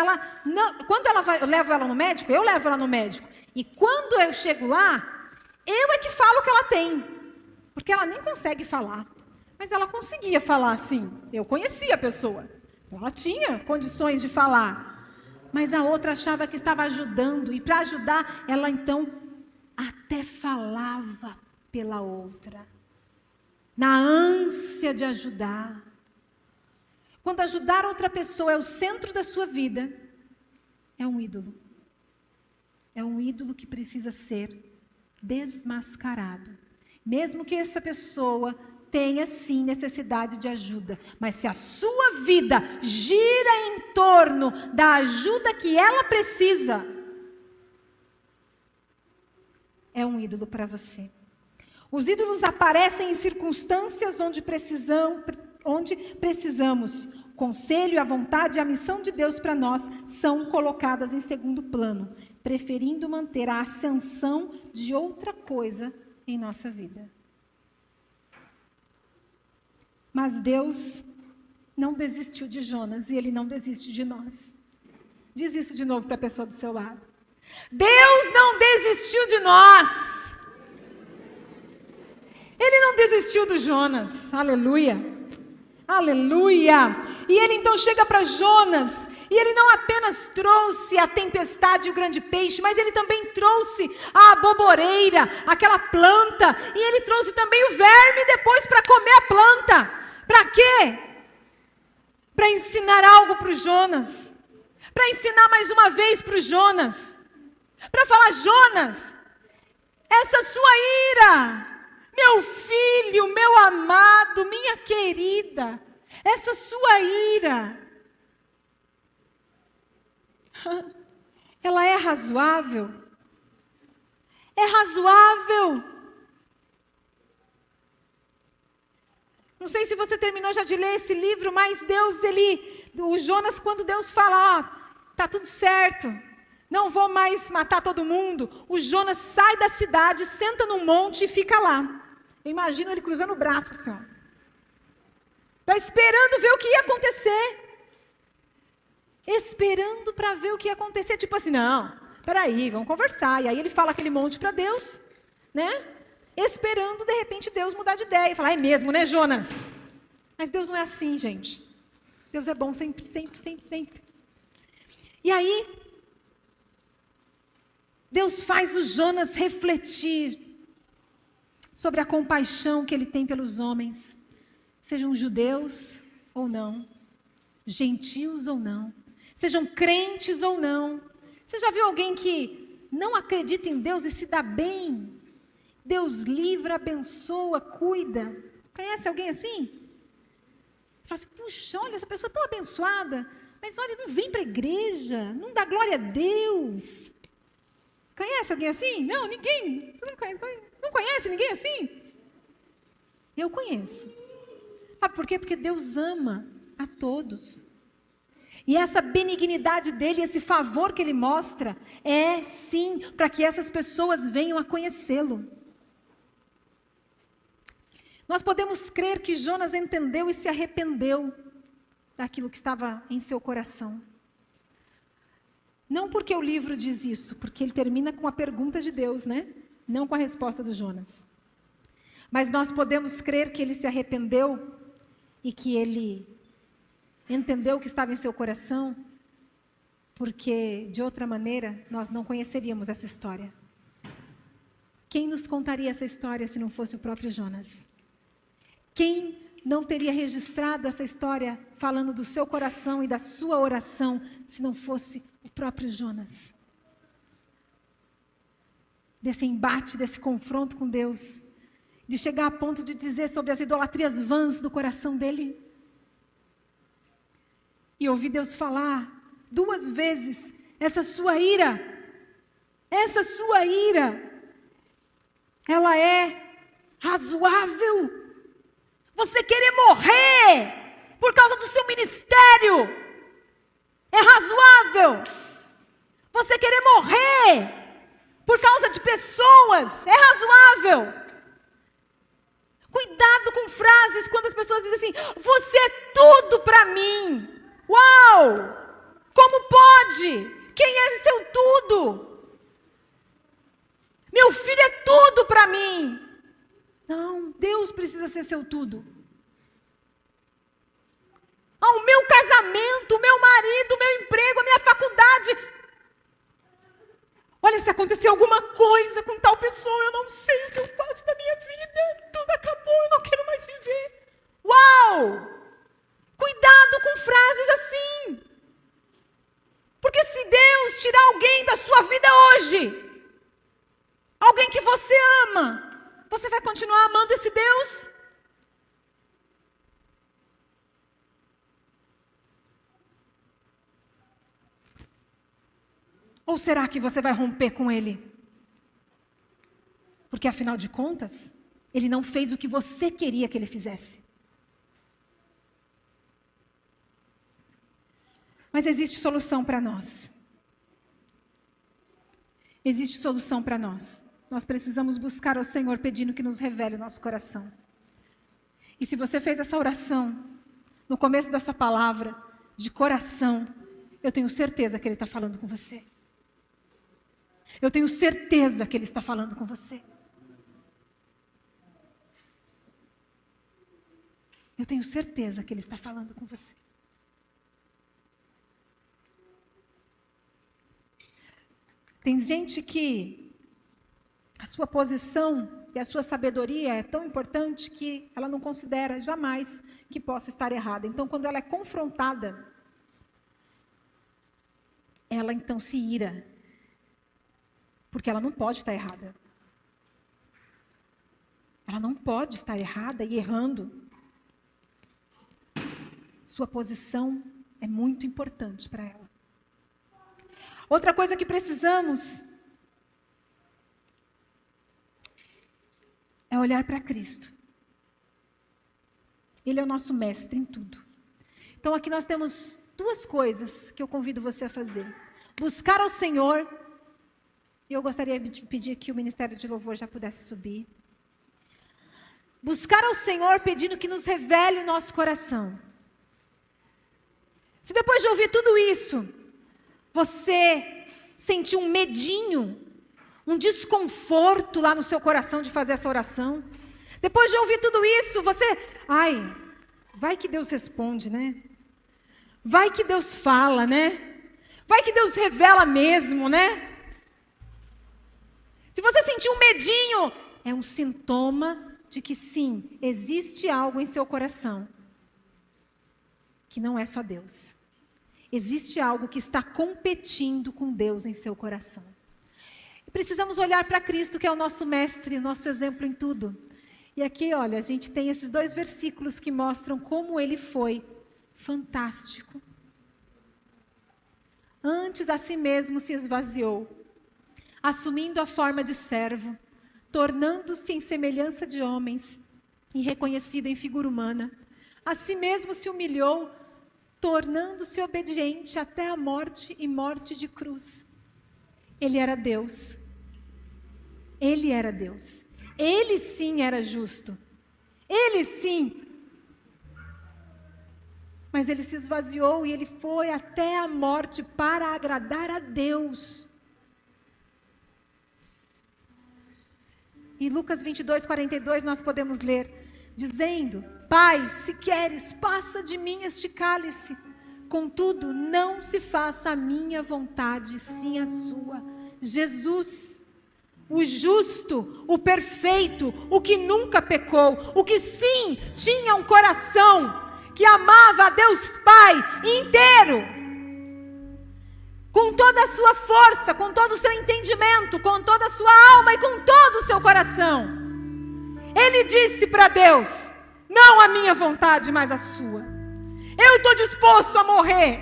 quando eu levo ela no médico, eu levo ela no médico. E quando eu chego lá, eu é que falo o que ela tem. Porque ela nem consegue falar. Mas ela conseguia falar assim. Eu conhecia a pessoa. Ela tinha condições de falar. Mas a outra achava que estava ajudando. E para ajudar, ela então até falava pela outra. Na ânsia de ajudar. Quando ajudar outra pessoa é o centro da sua vida, é um ídolo. É um ídolo que precisa ser desmascarado. Mesmo que essa pessoa tenha sim necessidade de ajuda, mas se a sua vida gira em torno da ajuda que ela precisa, é um ídolo para você. Os ídolos aparecem em circunstâncias onde precisamos. O conselho, a vontade e a missão de Deus para nós são colocadas em segundo plano, preferindo manter a ascensão de outra coisa em nossa vida. Mas Deus não desistiu de Jonas e Ele não desiste de nós. Diz isso de novo para a pessoa do seu lado. Deus não desistiu de nós. Ele não desistiu do Jonas. Aleluia. Aleluia. E Ele então chega para Jonas. E Ele não apenas trouxe a tempestade e o grande peixe, mas Ele também trouxe a boboreira, aquela planta. E Ele trouxe também o verme depois para comer a planta. Para quê? Para ensinar algo para o Jonas. Para ensinar mais uma vez para o Jonas. Para falar, Jonas, essa sua ira, meu filho, meu amado, minha querida, essa sua ira, ela é razoável? É razoável? Não sei se você terminou já de ler esse livro, mas o Jonas, quando Deus fala, tá tudo certo, não vou mais matar todo mundo, o Jonas sai da cidade, senta num monte e fica lá. Eu imagino ele cruzando o braço assim, ó. Tá esperando ver o que ia acontecer. Esperando para ver o que ia acontecer. Tipo assim, não, peraí, vamos conversar. E aí ele fala aquele monte para Deus, né? Esperando, de repente, Deus mudar de ideia. E falar, é mesmo, né, Jonas? Mas Deus não é assim, gente. Deus é bom sempre, sempre, sempre, sempre. E aí, Deus faz o Jonas refletir sobre a compaixão que ele tem pelos homens, sejam judeus ou não, gentios ou não, sejam crentes ou não. Você já viu alguém que não acredita em Deus e se dá bem? Deus livra, abençoa, cuida. Conhece alguém assim? Fala assim, puxa, olha, essa pessoa é tão abençoada, mas olha, não vem para a igreja, não dá glória a Deus. Conhece alguém assim? Não, ninguém. Não conhece ninguém assim? Eu conheço. Sabe por quê? Porque Deus ama a todos. E essa benignidade dele, esse favor que ele mostra, é sim para que essas pessoas venham a conhecê-lo. Nós podemos crer que Jonas entendeu e se arrependeu daquilo que estava em seu coração. Não porque o livro diz isso, porque ele termina com a pergunta de Deus, né? Não com a resposta do Jonas. Mas nós podemos crer que ele se arrependeu e que ele entendeu o que estava em seu coração, porque de outra maneira nós não conheceríamos essa história. Quem nos contaria essa história se não fosse o próprio Jonas? Quem não teria registrado essa história falando do seu coração e da sua oração se não fosse o próprio Jonas? Desse embate, desse confronto com Deus, de chegar a ponto de dizer sobre as idolatrias vãs do coração dele. E ouvir Deus falar 2 vezes, essa sua ira, ela é razoável. Você querer morrer por causa do seu ministério é razoável. Você querer morrer por causa de pessoas é razoável. Cuidado com frases quando as pessoas dizem assim: você é tudo para mim. Uau! Como pode? Quem é seu tudo? Meu filho é tudo para mim. Não, Deus precisa ser seu tudo. O meu casamento, o meu marido, o meu emprego, a minha faculdade. Olha, se acontecer alguma coisa com tal pessoa, eu não sei o que eu faço da minha vida. Tudo acabou, eu não quero mais viver. Uau! Cuidado com frases assim. Porque se Deus tirar alguém da sua vida hoje, alguém que você ama, você vai continuar amando esse Deus? Ou será que você vai romper com ele? Porque afinal de contas, ele não fez o que você queria que ele fizesse. Mas existe solução para nós. Existe solução para nós. Nós precisamos buscar ao Senhor pedindo que nos revele o nosso coração. E se você fez essa oração, no começo dessa palavra, de coração, eu tenho certeza que Ele está falando com você. Eu tenho certeza que Ele está falando com você. Eu tenho certeza que Ele está falando com você. Tem gente que a sua posição e a sua sabedoria é tão importante que ela não considera jamais que possa estar errada. Então, quando ela é confrontada, ela então se ira, porque ela não pode estar errada. Ela não pode estar errada e errando. Sua posição é muito importante para ela. Outra coisa que precisamos é olhar para Cristo. Ele é o nosso mestre em tudo. Então aqui nós temos 2 coisas que eu convido você a fazer. Buscar ao Senhor, e eu gostaria de pedir que o Ministério de Louvor já pudesse subir. Buscar ao Senhor pedindo que nos revele o nosso coração. Se depois de ouvir tudo isso, você sentiu um medinho, um desconforto lá no seu coração de fazer essa oração. Depois de ouvir tudo isso, você... vai que Deus responde, né? Vai que Deus fala, né? Vai que Deus revela mesmo, né? Se você sentiu um medinho, é um sintoma de que sim, existe algo em seu coração que não é só Deus. Existe algo que está competindo com Deus em seu coração. E precisamos olhar para Cristo, que é o nosso mestre, o nosso exemplo em tudo. E aqui, olha, a gente tem esses 2 versículos que mostram como ele foi fantástico. Antes a si mesmo se esvaziou, assumindo a forma de servo, tornando-se em semelhança de homens, e reconhecido em figura humana. A si mesmo se humilhou, tornando-se obediente até a morte e morte de cruz. Ele era Deus. Ele era Deus. Ele sim era justo. Ele sim. Mas ele se esvaziou e ele foi até a morte para agradar a Deus. Em Lucas 22, 42 nós podemos ler, dizendo: Pai, se queres, passa de mim este cálice. Contudo, não se faça a minha vontade, sim a sua. Jesus, o justo, o perfeito, o que nunca pecou, o que sim tinha um coração que amava a Deus Pai inteiro, com toda a sua força, com todo o seu entendimento, com toda a sua alma e com todo o seu coração. Ele disse para Deus: não a minha vontade, mas a sua. Eu estou disposto a morrer.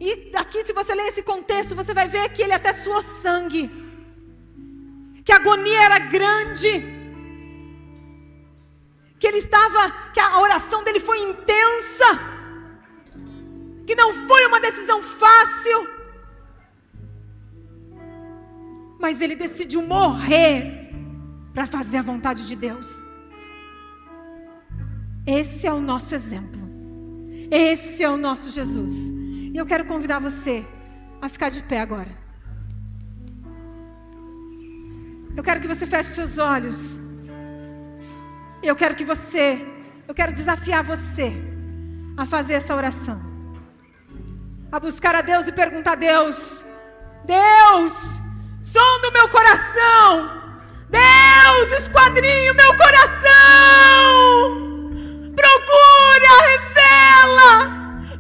E aqui, se você ler esse contexto, você vai ver que ele até suou sangue, que a agonia era grande, que a oração dele foi intensa, que não foi uma decisão fácil, mas ele decidiu morrer para fazer a vontade de Deus. Esse é o nosso exemplo. Esse é o nosso Jesus. E eu quero convidar você a ficar de pé agora. Eu quero que você feche seus olhos. Eu quero desafiar você a fazer essa oração. A buscar a Deus e perguntar a Deus: Deus, sonda o meu coração. Deus, esquadrinha o meu coração. Procura, revela.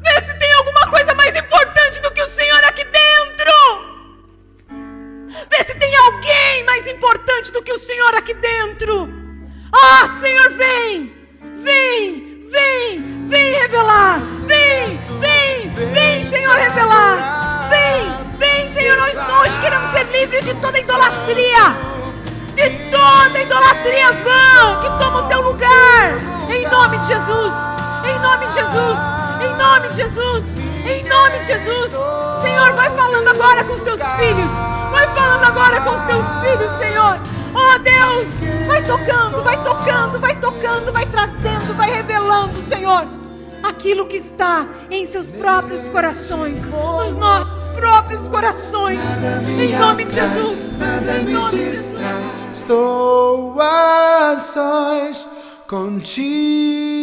Vê se tem alguma coisa mais importante do que o Senhor aqui dentro. Vê se tem alguém mais importante do que o Senhor aqui dentro. Ah, Senhor, vem revelar. Vem, Senhor, revelar. Vem, Senhor, nós queremos ser livres de toda idolatria. De toda idolatria vã que toma o teu lugar. Em nome de Jesus. Em nome de Jesus. Em nome de Jesus. Em nome de Jesus. Senhor, vai falando agora com os teus filhos. Vai falando agora com os teus filhos, Senhor. Oh Deus, vai tocando, vai trazendo, vai revelando, Senhor, aquilo que está em seus próprios corações, nos nossos próprios corações, em nome de Jesus, em nome de Jesus. Estou a sós contigo.